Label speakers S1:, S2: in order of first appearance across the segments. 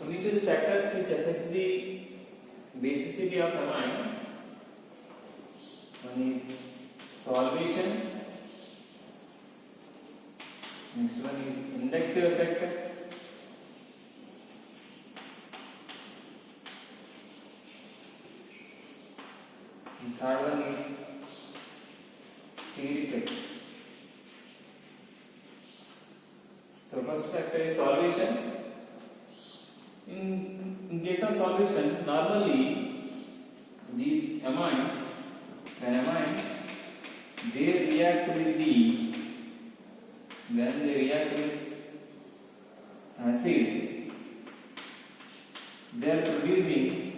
S1: Coming to the factors which affects the basicity of amine, one is solvation, next one is inductive effect, and third one is steric effect. So first factor is solvation. In case of solvation, normally these amines, when amines, they react with the, when they react with acid, they are producing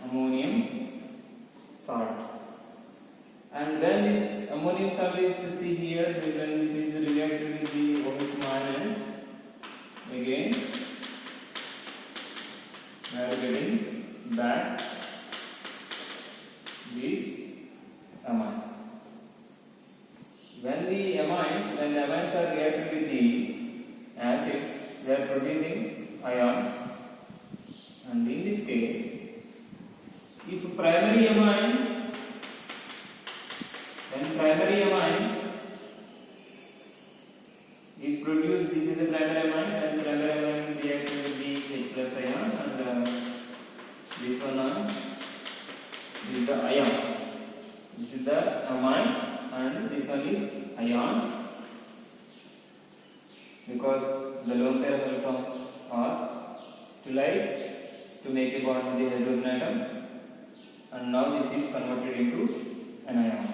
S1: ammonium salt. And when this ammonium salt is, see here, when this is reacted with the OH minus, again we are getting back these amines. When the amines are reacted with the acids, they are producing ions. And in this case, if primary amine is produced, this is the primary amine, and primary amine is reacting with the H plus ion, and this one is the ion. This is the amine, and this one is ion, because the lone pair of electrons are utilized to make a bond with the hydrogen atom, and now this is converted into an ion.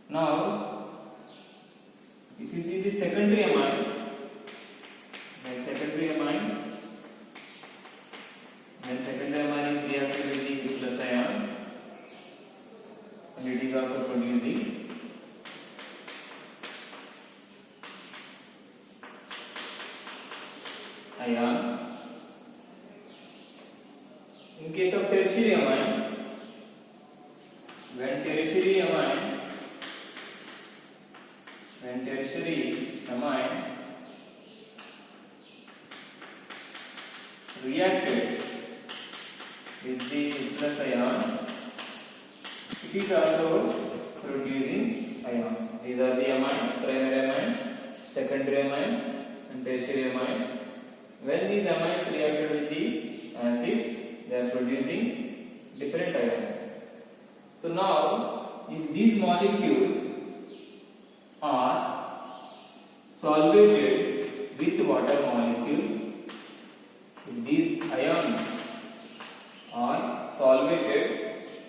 S1: Now, if you see the secondary amine, like secondary amine, then secondary amine is reacted with the H plus ion, and it is also producing ion. In case of tertiary amine, when tertiary amine reacted with the H plus ion, it is also producing ions. These are the amines: primary amine, secondary amine, and tertiary amine. When these amines reacted with the acids, they are producing different ions. So now, if these molecules are solvated with water molecule, if these ions are solvated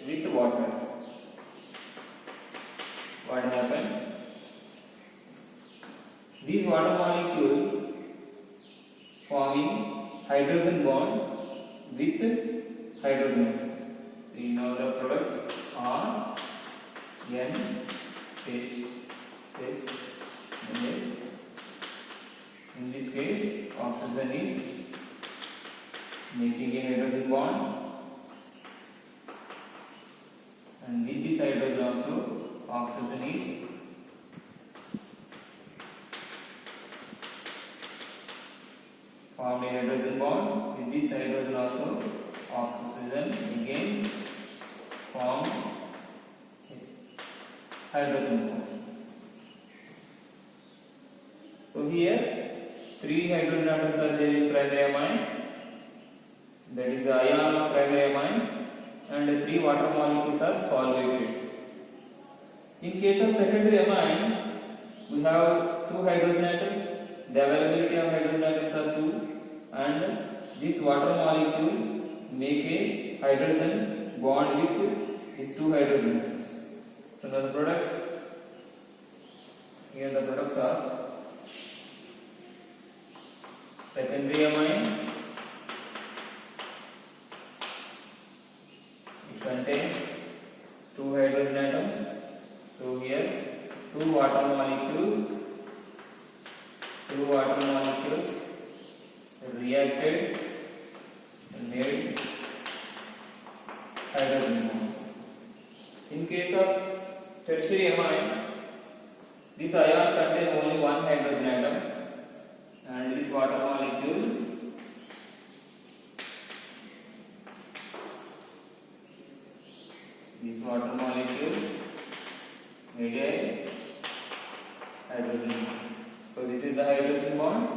S1: with water, what happens? These water molecule forming hydrogen bond with hydrogen atoms. See, now the products are N, H, H, and H. In this case, oxygen is making a hydrogen bond, and with this hydrogen also, oxygen is formed a hydrogen bond. With this hydrogen also, oxygen again form hydrogen bond. So here 3 hydrogen atoms are there in primary amine, that is the ion of primary amine, and 3 water molecules are solvated. In case of secondary amine, we have 2 hydrogen atoms. The availability of hydrogen atoms are 2, and this water molecule make a hydrogen bond with these 2 hydrogen atoms. So now the products, here the products are secondary amine. It contains 2 hydrogen atoms. So here 2 water molecules reacted and made hydrogen bond. In case of tertiary amine, this ion contains only one hydrogen atom, and this water molecule made a hydrogen bond. So this is the hydrogen bond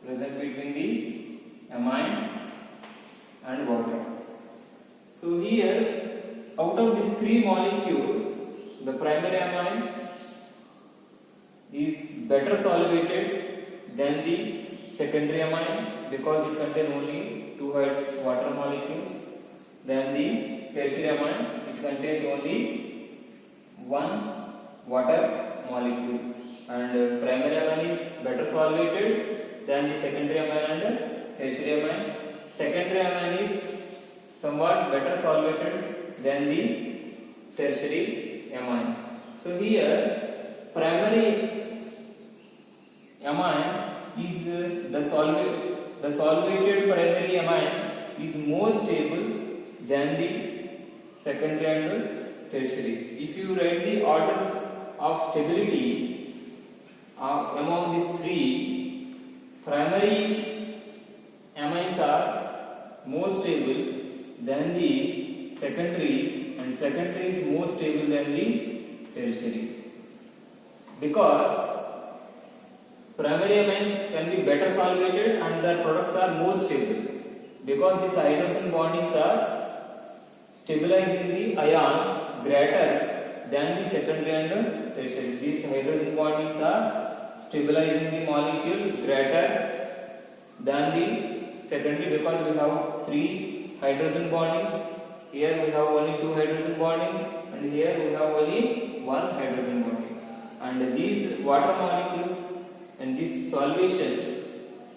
S1: present between the amine and water. So here, out of these three molecules, the primary amine is better solvated than the secondary amine because it contains only two water molecules. Than the tertiary amine, it contains only one water molecule. And primary amine is better solvated than the secondary amine and tertiary amine. Secondary amine is somewhat better solvated than the tertiary amine. So here primary amine is the solvated primary amine is more stable than the secondary and tertiary. If you write the order of stability among these three, primary amines are more stable than the secondary, and secondary is more stable than the tertiary. Because primary amines can be better solvated and their products are more stable. Because these hydrogen bondings are stabilizing the ion greater than the secondary and tertiary. These hydrogen bondings are stabilizing the molecule greater than the secondary because we have three hydrogen bondings. Here we have only two hydrogen bonding, and here we have only one hydrogen bonding. And these water molecules and this solution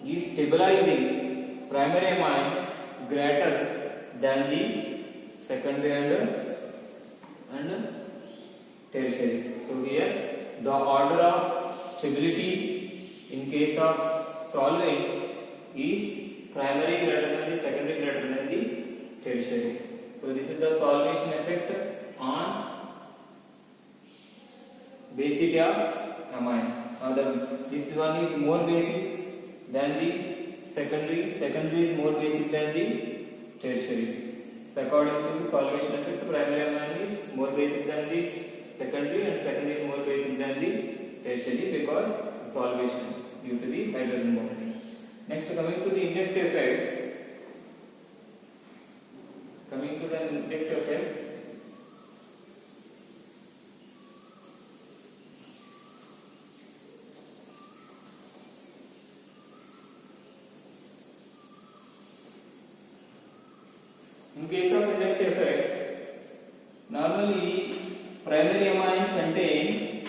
S1: is stabilizing primary amine greater than the secondary and tertiary. So here the order of stability in case of solvent is primary greater than the secondary greater than the tertiary. So this is the solvation effect on basicity of amine. Now this one is more basic than the secondary is more basic than the tertiary. So according to the solvation effect, primary amine is more basic than this secondary, and secondary is more basic than the tertiary because solvation due to the hydrogen bonding. Next, coming to the inductive effect. In case of inductive effect, normally primary amine contain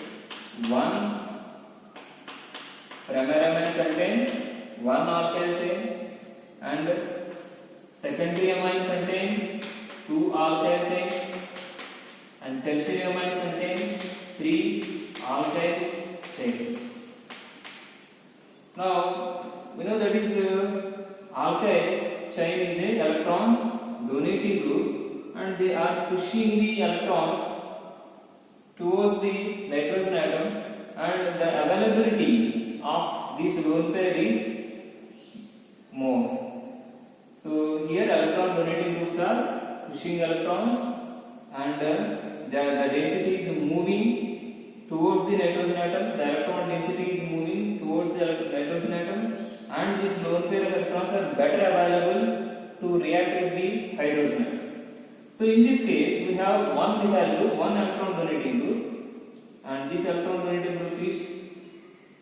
S1: one alkyl chain, and secondary amine contain two alkyl chains, and tertiary amine contain three alkyl chains. Now we know that is alkyl chain is an electron donating group, and they are pushing the electrons towards the nitrogen atom, and the availability of this lone pair is more. So here electron donating groups are pushing electrons, and the density is moving towards the nitrogen atom. The electron density is moving towards the nitrogen atom, and this lone pair of electrons are better available to react with the hydrogen atom. So in this case we have one methyl group, one electron donating group, and this electron donating group is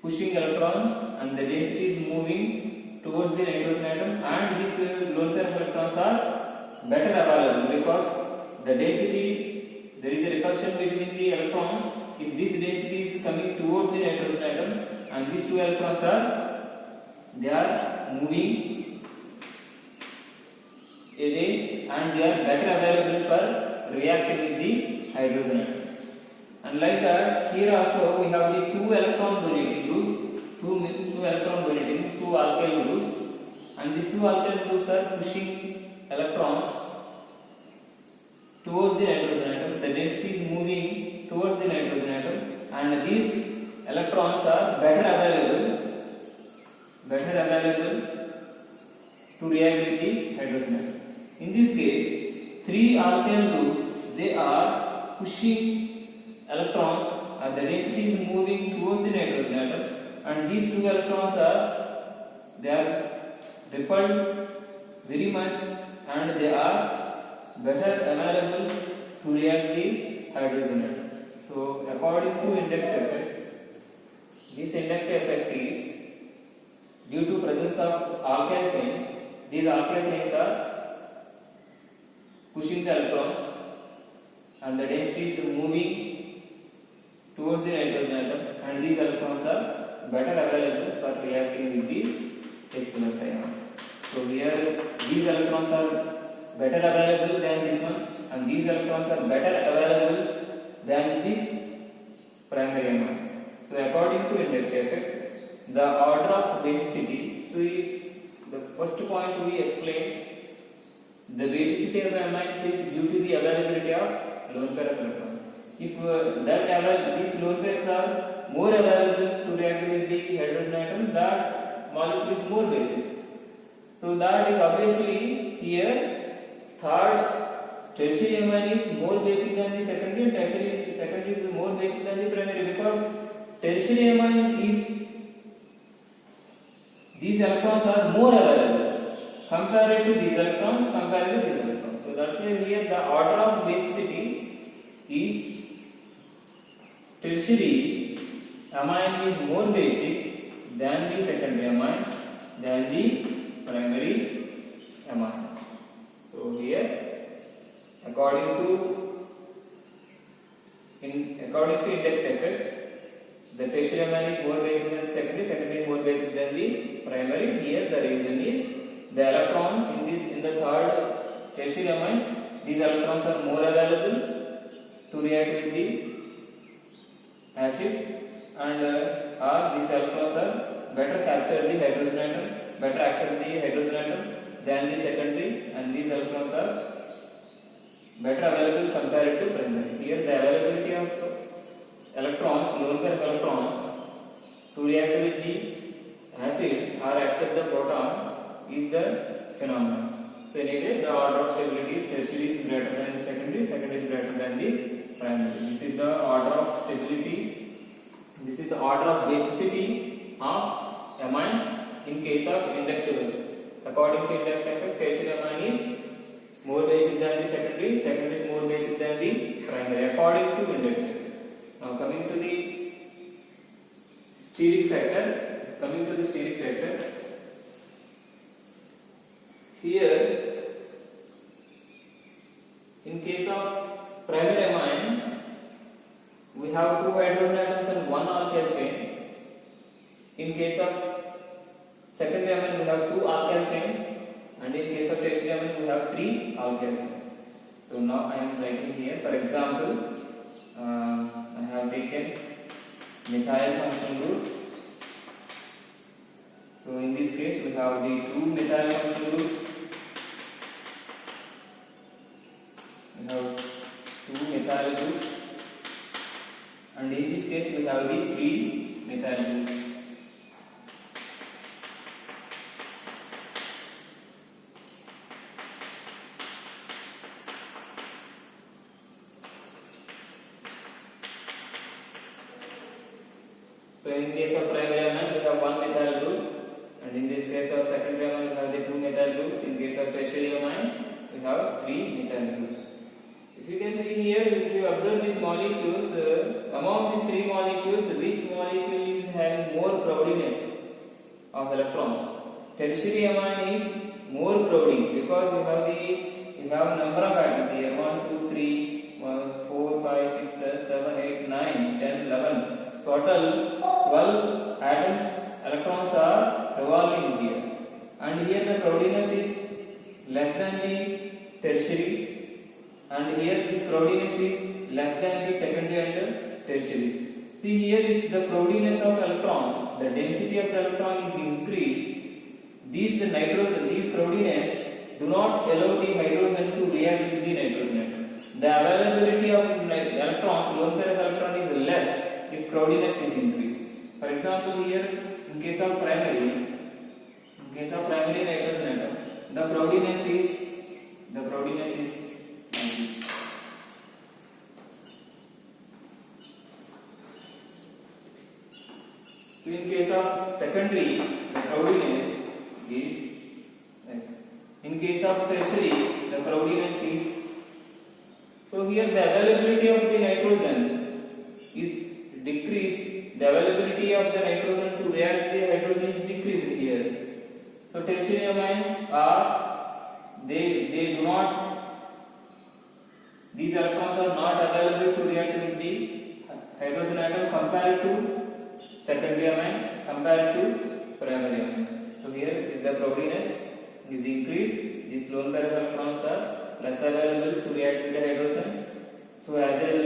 S1: pushing electron, and the density is moving towards the nitrogen atom, and these lone pair of electrons are better available because the density, there is a repulsion between the electrons. If this density is coming towards the nitrogen atom, and these two electrons are moving away, and they are better available for reacting with the hydrogen atom. And like that, here also we have the two electron donating groups, two alkyl groups, and these two alkyl groups are pushing electrons towards the nitrogen atom. The density is moving towards the pushing electrons, the density is moving towards the nitrogen atom, and these two electrons they are repelled very much, and they are better available to react the hydrogen atom. So according to inductive effect, this inductive effect is due to presence of alkyl chains. These alkyl chains are pushing the electrons, and the density is moving towards the nitrogen atom, and these electrons are better available for reacting with the H plus ion. So here these electrons are better available than this one, and these electrons are better available than this primary ion. So according to inductive effect, the order of basicity. So the first point we explained, the basicity of the amines is due to the availability of lone pair of electrons. If these lone pairs are more available to react with the hydrogen atom, that molecule is more basic. So that is obviously here third tertiary amine is more basic than the secondary, and secondary is more basic than the primary, because tertiary amine is, these electrons are more available compared to these electrons, So that's why here the order of basicity is tertiary amine is more basic than the secondary amine, than the primary amines. So here according to inductive effect, the tertiary amine is more basic than secondary is more basic than the primary. Here the reason is the electrons in the third tertiary amines, these electrons are more available to react with the acid, and these electrons are better capture the hydrogen atom, better accept the hydrogen atom than the secondary, and these electrons are better available compared to primary. Here the availability of electrons, lone pair of electrons to react with the acid or accept the proton is the phenomenon. So anyway, the order of stability is tertiary is greater than the secondary is greater than the primary. This is the order of stability. This is the order of basicity of amine in case of inductive. According to inductive effect, tertiary amine is more basic than the secondary is more basic than the primary, according to inductive. Now coming to the steric factor. Here, in case of primary amine, we have two hydrogen atoms and one alkyl chain. In case of secondary amine, we have two alkyl chains, and in case of tertiary amine, we have three alkyl chains. So now I am writing here. For example, I have taken methyl functional group. So in this case, we have the two methyl functional groups. We have two methyl groups, and in this case we have the three methyl groups. So in case of primary amine we have one methyl group, and in this case of secondary amine we have the two methyl groups. In case of tertiary amine we have three methyl groups. If you can see here, if you observe these molecules, among these three molecules, which molecule is having more crowdiness of electrons? Tertiary amine is more crowding, because we have number of atoms here, 1, 2, 3, 4, 5, 6, 7, 8, 9, 10, 11. Total 12 atoms, electrons are revolving here, and here the crowdiness is less than the tertiary, and here this crowdiness is less than the secondary and tertiary. See here, if the crowdiness of electron, the density of the electron is increased, these crowdiness do not allow the hydrogen to react with the nitrogen atom. The availability of electrons, lone pair of electron, is less if crowdiness is increased. For example, here in case of primary nitrogen atom, the crowdiness is like this. So in case of secondary, the crowdiness is, in case of tertiary, the crowdiness is, so here the availability of the nitrogen is decreased, the availability of the nitrogen to react the hydrogen is decreased here. So tertiary amines are, they do not, these electrons are not available to react with the hydrogen atom compared to secondary amine, compared to primary amine. So here if the crowdiness is increased, these lone pair of electrons are less available to react with the hydrogen. So as a